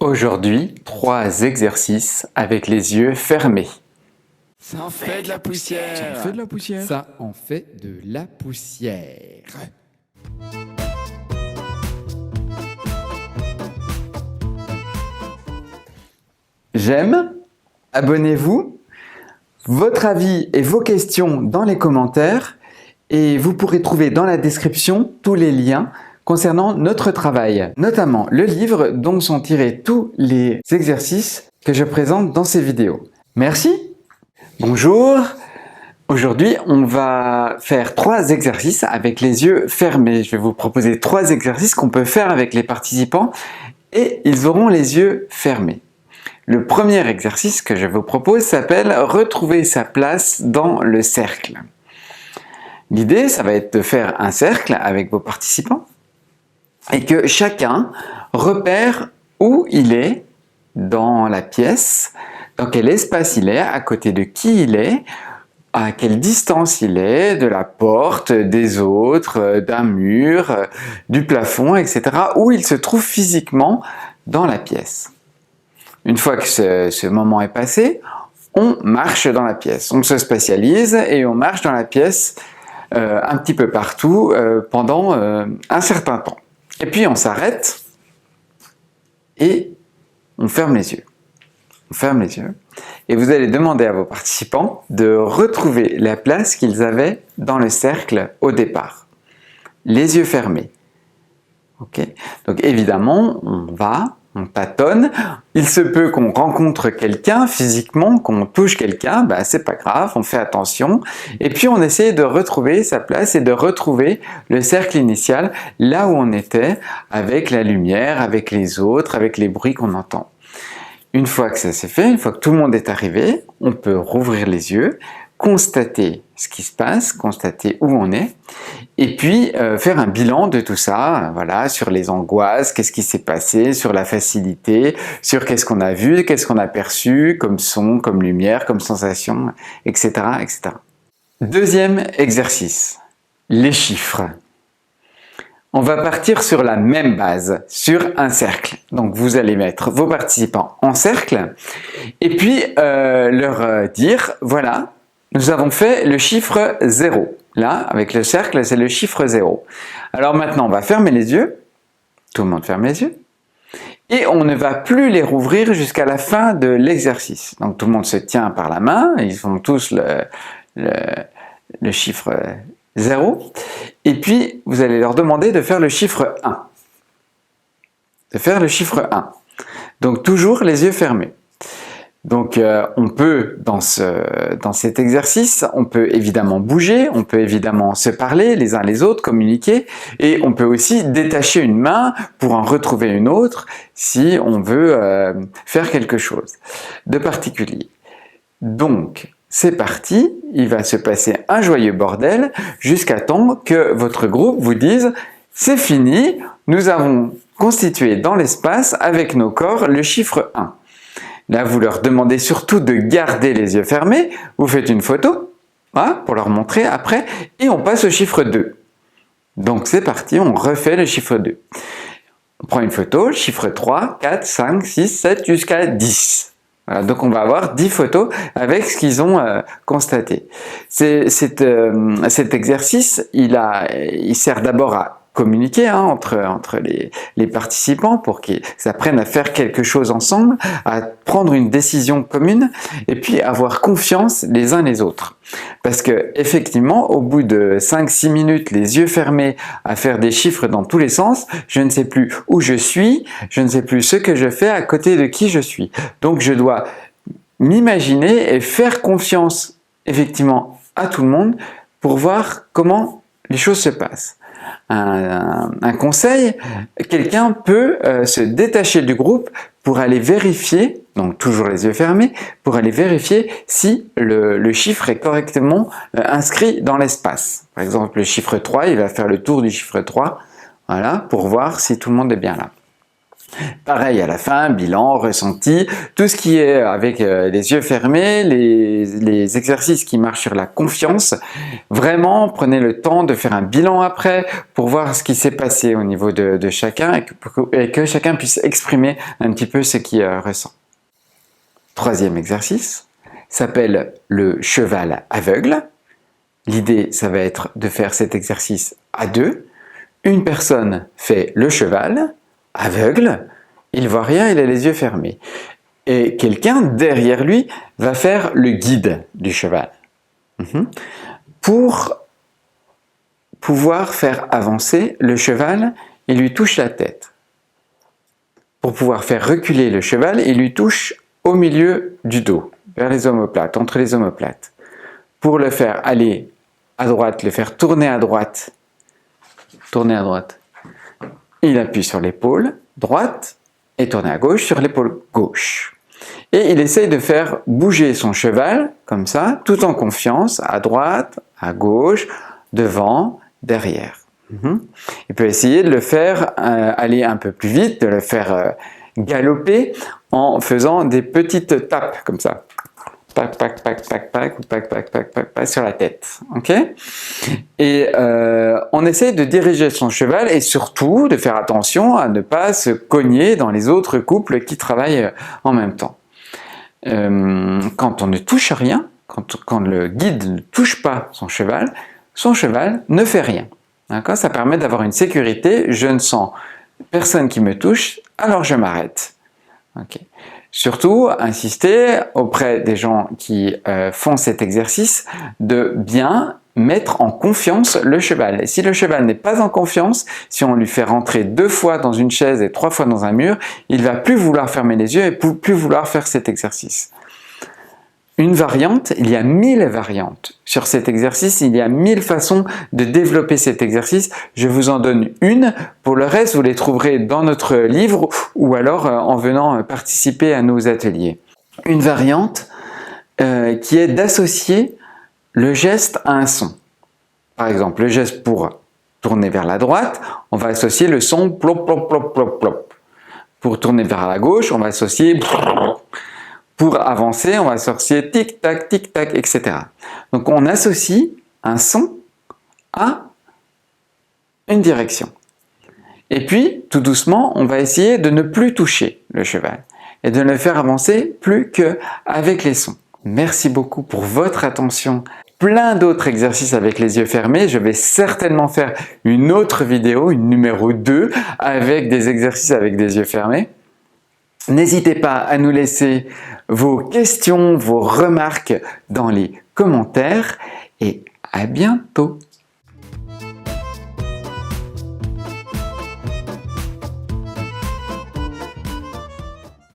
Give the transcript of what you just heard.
Aujourd'hui, 3 exercices avec les yeux fermés. Ça en fait de la poussière. Ça en fait de la poussière. Ça en fait de la poussière. J'aime, abonnez-vous, votre avis et vos questions dans les commentaires et vous pourrez trouver dans la description tous les liens concernant notre travail, notamment le livre dont sont tirés tous les exercices que je présente dans ces vidéos. Merci. Bonjour. Aujourd'hui, on va faire 3 exercices avec les yeux fermés. Je vais vous proposer 3 exercices qu'on peut faire avec les participants et ils auront les yeux fermés. Le premier exercice que je vous propose s'appelle « Retrouver sa place dans le cercle ». L'idée, ça va être de faire un cercle avec vos participants et que chacun repère où il est dans la pièce, dans quel espace il est, à côté de qui il est, à quelle distance il est de la porte, des autres, d'un mur, du plafond, etc. Où il se trouve physiquement dans la pièce. Une fois que ce moment est passé, on marche dans la pièce. On se spatialise et on marche dans la pièce un petit peu partout pendant un certain temps. Et puis on s'arrête et on ferme les yeux. On ferme les yeux et vous allez demander à vos participants de retrouver la place qu'ils avaient dans le cercle au départ. Les yeux fermés. Okay. Donc évidemment, on tâtonne. Il se peut qu'on rencontre quelqu'un physiquement, qu'on touche quelqu'un, c'est pas grave, on fait attention. Et puis on essaie de retrouver sa place et de retrouver le cercle initial, là où on était, avec la lumière, avec les autres, avec les bruits qu'on entend. Une fois que ça s'est fait, une fois que tout le monde est arrivé, on peut rouvrir les yeux, constater ce qui se passe, constater où on est, et puis faire un bilan de tout ça, voilà, sur les angoisses, qu'est-ce qui s'est passé, sur la facilité, sur qu'est-ce qu'on a vu, qu'est-ce qu'on a perçu, comme son, comme lumière, comme sensation, etc., etc. Deuxième exercice, les chiffres. On va partir sur la même base, sur un cercle. Donc vous allez mettre vos participants en cercle, et puis leur dire, voilà, nous avons fait le chiffre 0. Là, avec le cercle, c'est le chiffre 0. Alors maintenant, on va fermer les yeux. Tout le monde ferme les yeux. Et on ne va plus les rouvrir jusqu'à la fin de l'exercice. Donc tout le monde se tient par la main. Ils font tous le chiffre 0. Et puis, vous allez leur demander de faire le chiffre 1. De faire le chiffre 1. Donc toujours les yeux fermés. Donc on peut, dans cet exercice, on peut évidemment bouger, on peut évidemment se parler les uns les autres, communiquer, et on peut aussi détacher une main pour en retrouver une autre si on veut faire quelque chose de particulier. Donc c'est parti, il va se passer un joyeux bordel jusqu'à temps que votre groupe vous dise « c'est fini, nous avons constitué dans l'espace avec nos corps le chiffre 1 ». Là, vous leur demandez surtout de garder les yeux fermés, vous faites une photo, voilà, pour leur montrer après, et on passe au chiffre 2. Donc c'est parti, on refait le chiffre 2. On prend une photo, le chiffre 3, 4, 5, 6, 7, jusqu'à 10. Voilà, donc on va avoir 10 photos avec ce qu'ils ont constaté. Cet exercice, il sert d'abord à communiquer entre les participants pour qu'ils apprennent à faire quelque chose ensemble, à prendre une décision commune et puis avoir confiance les uns les autres. Parce que effectivement, au bout de 5-6 minutes, les yeux fermés à faire des chiffres dans tous les sens, je ne sais plus où je suis, je ne sais plus ce que je fais, à côté de qui je suis. Donc je dois m'imaginer et faire confiance effectivement à tout le monde pour voir comment les choses se passent. Un conseil, quelqu'un peut se détacher du groupe pour aller vérifier, donc toujours les yeux fermés, pour aller vérifier si le chiffre est correctement inscrit dans l'espace. Par exemple, le chiffre 3, il va faire le tour du chiffre 3, voilà, pour voir si tout le monde est bien là. Pareil à la fin, bilan, ressenti, tout ce qui est avec les yeux fermés, les exercices qui marchent sur la confiance. Vraiment, prenez le temps de faire un bilan après pour voir ce qui s'est passé au niveau de chacun et que chacun puisse exprimer un petit peu ce qu'il ressent. Troisième exercice s'appelle le cheval aveugle. L'idée, ça va être de faire cet exercice à deux. Une personne fait le cheval aveugle, il voit rien, il a les yeux fermés. Et quelqu'un derrière lui va faire le guide du cheval. Pour pouvoir faire avancer le cheval, il lui touche la tête. Pour pouvoir faire reculer le cheval, il lui touche au milieu du dos, vers les omoplates, entre les omoplates. Pour le faire aller à droite, le faire tourner à droite, il appuie sur l'épaule droite et tourner à gauche sur l'épaule gauche. Et il essaye de faire bouger son cheval, comme ça, tout en confiance, à droite, à gauche, devant, derrière. Il peut essayer de le faire aller un peu plus vite, de le faire galoper en faisant des petites tapes, comme ça. Pac, pac, pac, pac, pac, ou pac, pac, pac, pac, pac, sur la tête. Ok ? Et on essaye de diriger son cheval et surtout de faire attention à ne pas se cogner dans les autres couples qui travaillent en même temps. Quand on ne touche rien, quand le guide ne touche pas son cheval ne fait rien. D'accord ? Ça permet d'avoir une sécurité. Je ne sens personne qui me touche, alors je m'arrête. Ok. Surtout, insister auprès des gens qui font cet exercice de bien mettre en confiance le cheval. Et si le cheval n'est pas en confiance, si on lui fait rentrer 2 fois dans une chaise et 3 fois dans un mur, il va plus vouloir fermer les yeux et plus vouloir faire cet exercice. Une variante, il y a 1000 variantes. Sur cet exercice, il y a 1000 façons de développer cet exercice. Je vous en donne une. Pour le reste, vous les trouverez dans notre livre ou alors en venant participer à nos ateliers. Une variante qui est d'associer le geste à un son. Par exemple, le geste pour tourner vers la droite, on va associer le son plop, plop, plop, plop, plop. Pour tourner vers la gauche, on va associer pour avancer, on va associer tic-tac, tic-tac, etc. Donc on associe un son à une direction. Et puis, tout doucement, on va essayer de ne plus toucher le cheval et de ne le faire avancer plus qu'avec les sons. Merci beaucoup pour votre attention. Plein d'autres exercices avec les yeux fermés. Je vais certainement faire une autre vidéo, une numéro 2, avec des exercices avec des yeux fermés. N'hésitez pas à nous laisser vos questions, vos remarques dans les commentaires et à bientôt.